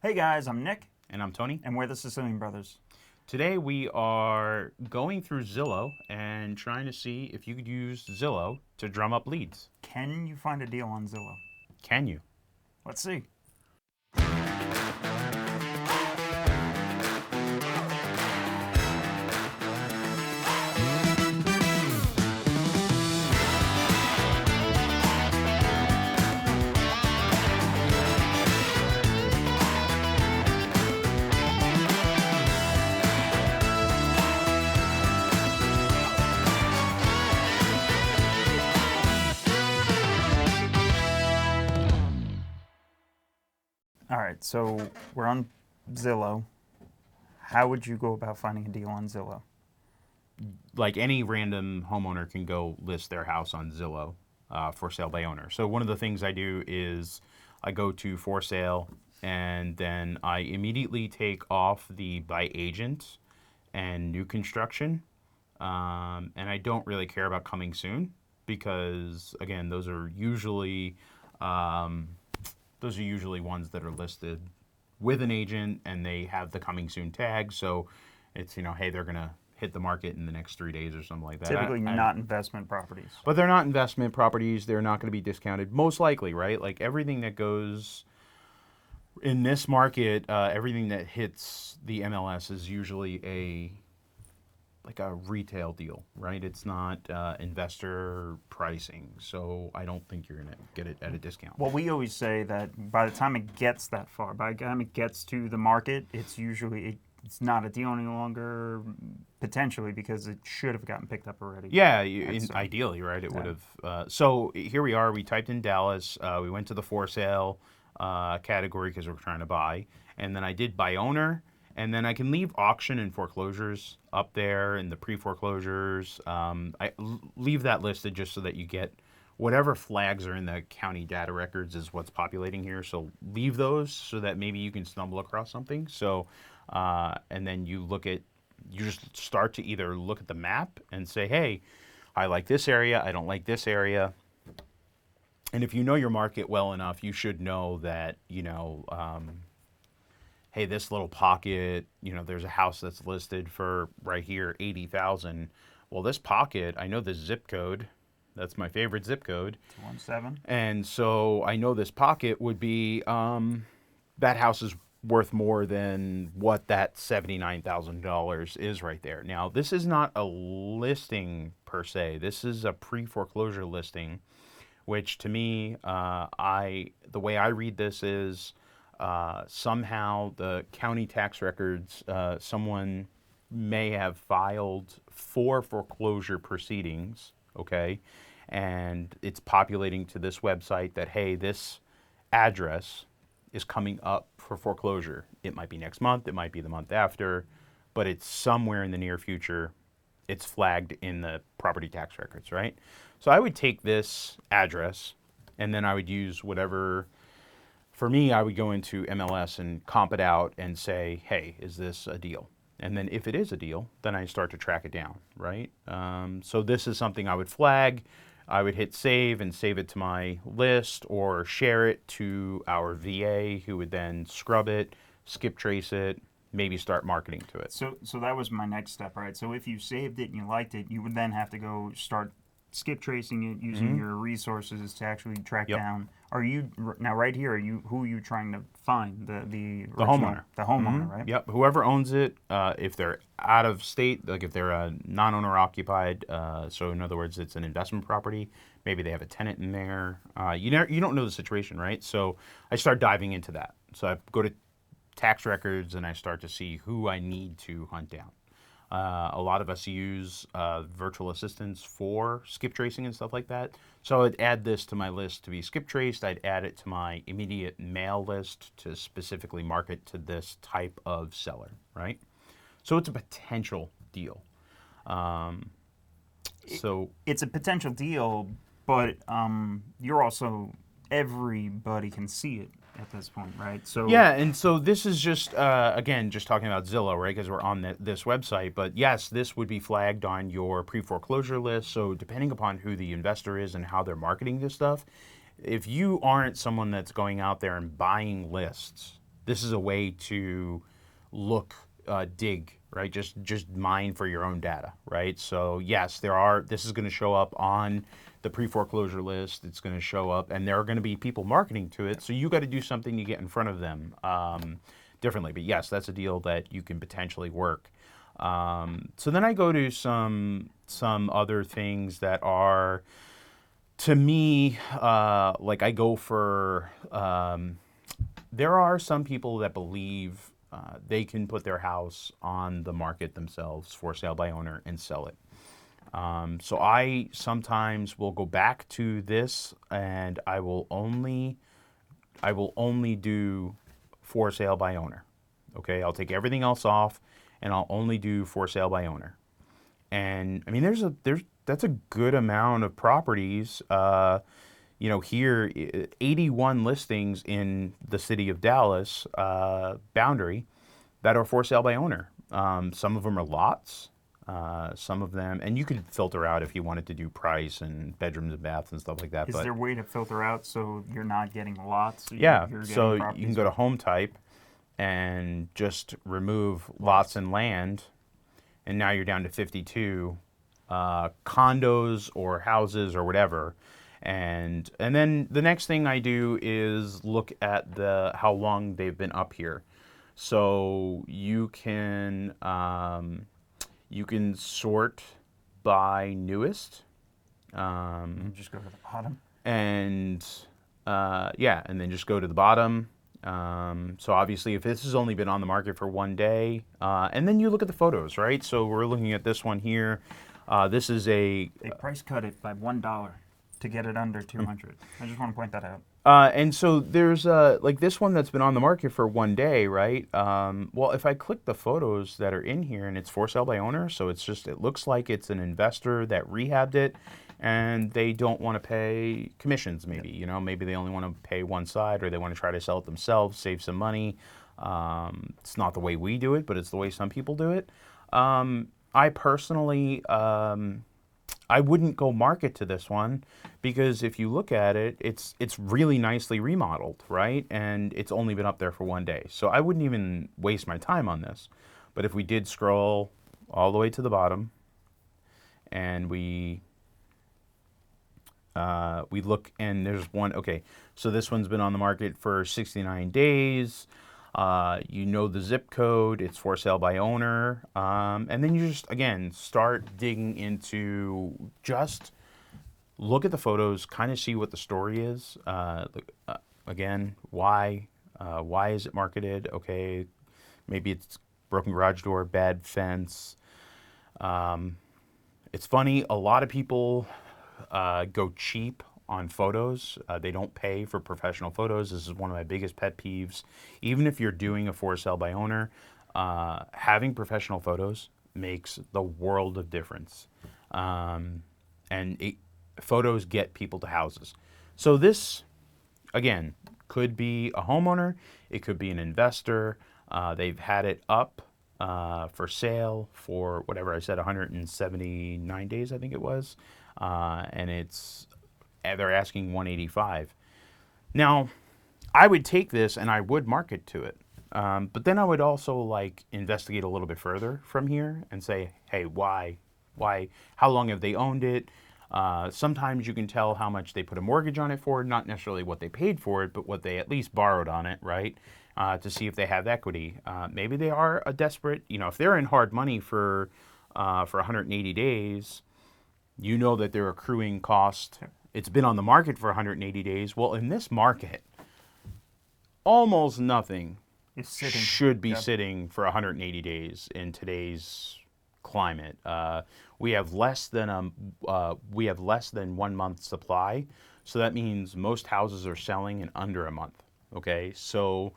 Hey guys, I'm Nick, And I'm Tony. and we're the Sicilian brothers. Today we are going through Zillow and trying to see if you could use Zillow to drum up leads. Can you find a deal on Zillow? Can you? Let's see. All right, so we're on Zillow. How would you go about finding a deal on Zillow? Like any random homeowner can go list their house on Zillow for sale by owner. So one of the things I do is I go to for sale and then I immediately take off the by agent and new construction. And I don't really care about coming soon because again, those are usually ones that are listed with an agent and they have the coming soon tag. So it's, hey, they're going to hit the market in the next 3 days or something like that. Typically not investment properties. But they're not investment properties. They're not going to be discounted, most likely, right? Like everything that goes in this market, everything that hits the MLS is usually a retail deal, right? It's not investor pricing. So I don't think you're going to get it at a discount. Well, we always say that by the time it gets that far, by the time it gets to the market, it's usually it's not a deal any longer, potentially, because it should have gotten picked up already. Yeah, ideally, right? It would Yeah. have. So here we are. We typed in Dallas. We went to the for sale category because we're trying to buy. And then I did by owner. And then I can leave auction and foreclosures up there and the pre-foreclosures. Leave that listed just so that you get whatever flags are in the county data records is what's populating here. So leave those so that maybe you can stumble across something. So, and then you just start to either look at the map and say, hey, I like this area, I don't like this area. And if you know your market well enough, you should know that, hey, this little pocket, there's a house that's listed for right here, 80,000. Well, this pocket, I know this zip code. That's my favorite zip code. 217. And so I know this pocket would be, that house is worth more than what that $79,000 is right there. Now, this is not a listing per se. This is a pre-foreclosure listing, which to me, the way I read this is, somehow the county tax records, someone may have filed for foreclosure proceedings, okay, and it's populating to this website that, hey, this address is coming up for foreclosure. It might be next month, it might be the month after, but it's somewhere in the near future. It's flagged in the property tax records, right? So I would take this address and then I would use whatever. For me, I would go into MLS and comp it out and say, hey, is this a deal? And then if it is a deal, then I start to track it down, right? So this is something I would flag. I would hit save and save it to my list or share it to our VA who would then scrub it, skip trace it, maybe start marketing to it. So that was my next step, right? So if you saved it and you liked it, you would then have to go start skip tracing it using your resources to actually track down. Are you now right here? Who are you trying to find? The homeowner. The homeowner, right? Yep. Whoever owns it, if they're out of state, like if they're a non-owner occupied, so in other words, it's an investment property. Maybe they have a tenant in there. You don't know the situation, right? So I start diving into that. So I go to tax records and I start to see who I need to hunt down. A lot of us use virtual assistants for skip tracing and stuff like that. So I'd add this to my list to be skip traced. I'd add it to my immediate mail list to specifically market to this type of seller, right? So it's a potential deal. It's a potential deal, but you're also everybody can see it at this point, right? So yeah, and so this is just again just talking about Zillow, right? Because we're on this website. But yes, this would be flagged on your pre-foreclosure list. So depending upon who the investor is and how they're marketing this stuff, if you aren't someone that's going out there and buying lists, this is a way to dig, right? Just mine for your own data, right? So yes, this is going to show up on the pre-foreclosure list. It's going to show up, and there are going to be people marketing to it. So you got to do something to get in front of them differently. But yes, that's a deal that you can potentially work. So then I go to some other things that are, to me, like I go for. There are some people that believe they can put their house on the market themselves for sale by owner and sell it. So I sometimes will go back to this, and I will only do for sale by owner. Okay, I'll take everything else off, and I'll only do for sale by owner. And I mean, that's a good amount of properties. Here, 81 listings in the city of Dallas boundary that are for sale by owner. Some of them are lots. Some of them, and you could filter out if you wanted to do price and bedrooms and baths and stuff like that. Is there a way to filter out so you're not getting lots? Yeah, you're so getting you can go to home type and just remove lots and land, and now you're down to 52 condos or houses or whatever. And then the next thing I do is look at how long they've been up here. So you can sort by newest. Just go to the bottom. And and then just go to the bottom. So obviously, if this has only been on the market for one day, and then you look at the photos, right? So we're looking at this one here. This is they price cut it by $1 to get it under 200. I just want to point that out. And so there's like this one that's been on the market for one day, right? Well, if I click the photos that are in here, and it's for sale by owner, so it looks like it's an investor that rehabbed it, and they don't want to pay commissions. Maybe maybe they only want to pay one side, or they want to try to sell it themselves, save some money. It's not the way we do it, but it's the way some people do it. I personally. I wouldn't go market to this one because if you look at it, it's really nicely remodeled, right? And it's only been up there for one day. So I wouldn't even waste my time on this. But if we did scroll all the way to the bottom and we look, and there's one, okay, so this one's been on the market for 69 days. The zip code, it's for sale by owner. And then you just, again, start digging into, just look at the photos, kind of see what the story is. Again, why is it marketed? Okay, maybe it's broken garage door, bad fence. It's funny, a lot of people go cheap on photos. They don't pay for professional photos. This is one of my biggest pet peeves. Even if you're doing a for sale by owner, having professional photos makes the world of difference. Photos get people to houses. So this, again, could be a homeowner. It could be an investor. They've had it up for sale for whatever I said, 179 days, I think it was. And they're asking 185. Now, I would take this and I would market to it. But then I would also investigate a little bit further from here and say, hey, why? How long have they owned it? Sometimes you can tell how much they put a mortgage on it for, not necessarily what they paid for it, but what they at least borrowed on it, right? To see if they have equity. Maybe they are a desperate, if they're in hard money for 180 days, that they're accruing cost. It's been on the market for 180 days. Well, in this market, almost nothing should be sitting for 180 days in today's climate. We have less than 1 month supply, so that means most houses are selling in under a month. Okay, so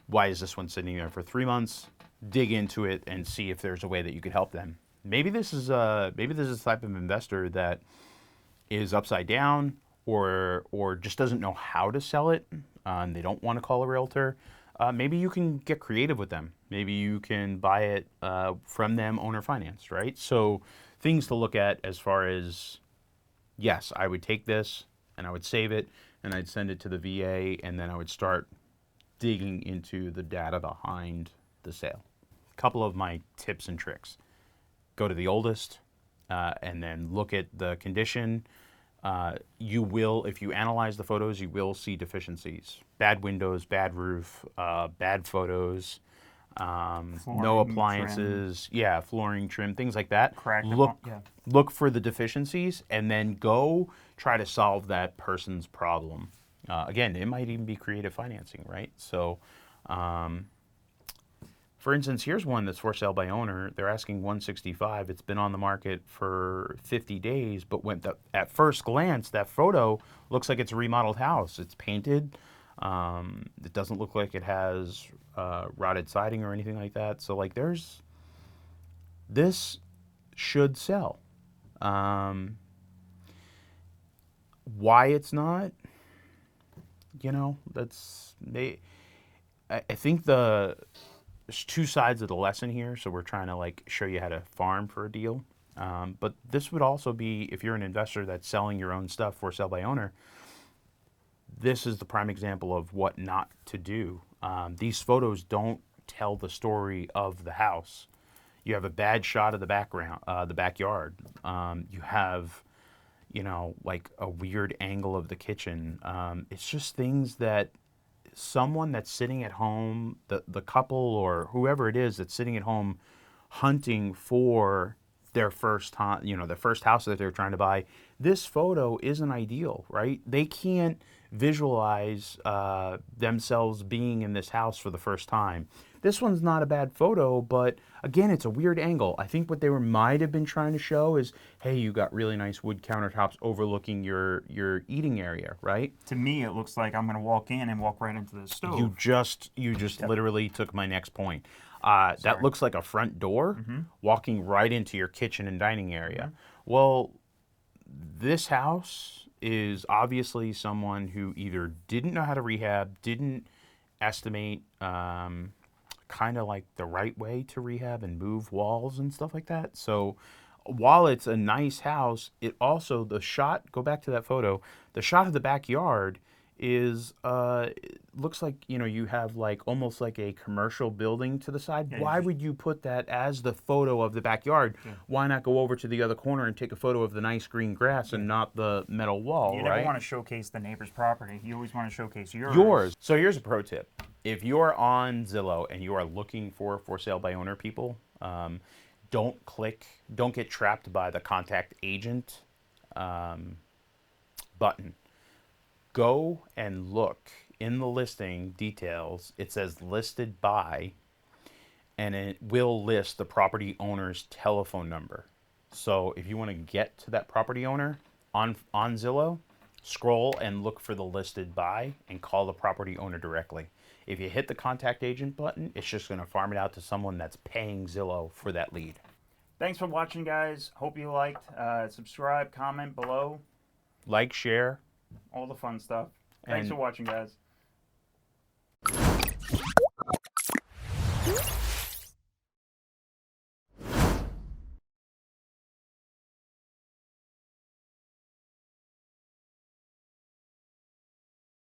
why is this one sitting there for 3 months? Dig into it and see if there's a way that you could help them. Maybe this is a type of investor that is upside down or just doesn't know how to sell it. And they don't want to call a realtor. Maybe you can get creative with them. Maybe you can buy it from them owner financed, right? So things to look at as far as, yes, I would take this and I would save it and I'd send it to the VA and then I would start digging into the data behind the sale. A couple of my tips and tricks. Go to the oldest and then look at the condition. You will, if you analyze the photos, you will see deficiencies. Bad windows, bad roof, bad photos, no appliances, trim. Flooring, trim, things like that. Look for the deficiencies and then go try to solve that person's problem. Again, it might even be creative financing, right? So, for instance, here's one that's for sale by owner. They're asking $165. It's been on the market for 50 days, but at first glance, that photo looks like it's a remodeled house. It's painted. It doesn't look like it has rotted siding or anything like that. So, like, this should sell. Why it's not, I think there's two sides of the lesson here, so we're trying to like show you how to farm for a deal. But this would also be, if you're an investor that's selling your own stuff for sale by owner, this is the prime example of what not to do. These photos don't tell the story of the house. You have a bad shot of the background, the backyard. You have, like a weird angle of the kitchen. It's just things that someone that's sitting at home, the couple or whoever it is that's sitting at home hunting for their first time, the first house that they're trying to buy, this photo isn't ideal, right? They can't visualize themselves being in this house for the first time. This one's not a bad photo, but again, it's a weird angle. I think what they might have been trying to show is, hey, you got really nice wood countertops overlooking your eating area, right? To me, it looks like I'm going to walk in and walk right into the stove. You just literally took my next point. That looks like a front door walking right into your kitchen and dining area. Well, this house is obviously someone who either didn't know how to rehab, didn't estimate kind of like the right way to rehab and move walls and stuff like that. So while it's a nice house, it also, go back to that photo, the shot of the backyard is, it looks like, you have like almost like a commercial building to the side. Yeah, why would you put that as the photo of the backyard? Yeah. Why not go over to the other corner and take a photo of the nice green grass and not the metal wall, You never want to showcase the neighbor's property. You always want to showcase yours. So here's a pro tip. If you're on Zillow and you are looking for sale by owner people, don't get trapped by the contact agent button. Go and look in the listing details. It says listed by, and it will list the property owner's telephone number. So if you want to get to that property owner on Zillow, scroll and look for the listed by and call the property owner directly. If you hit the contact agent button, it's just going to farm it out to someone that's paying Zillow for that lead. Thanks for watching, guys. Hope you liked. Subscribe, comment below. Like, share. All the fun stuff. Thanks for watching, guys.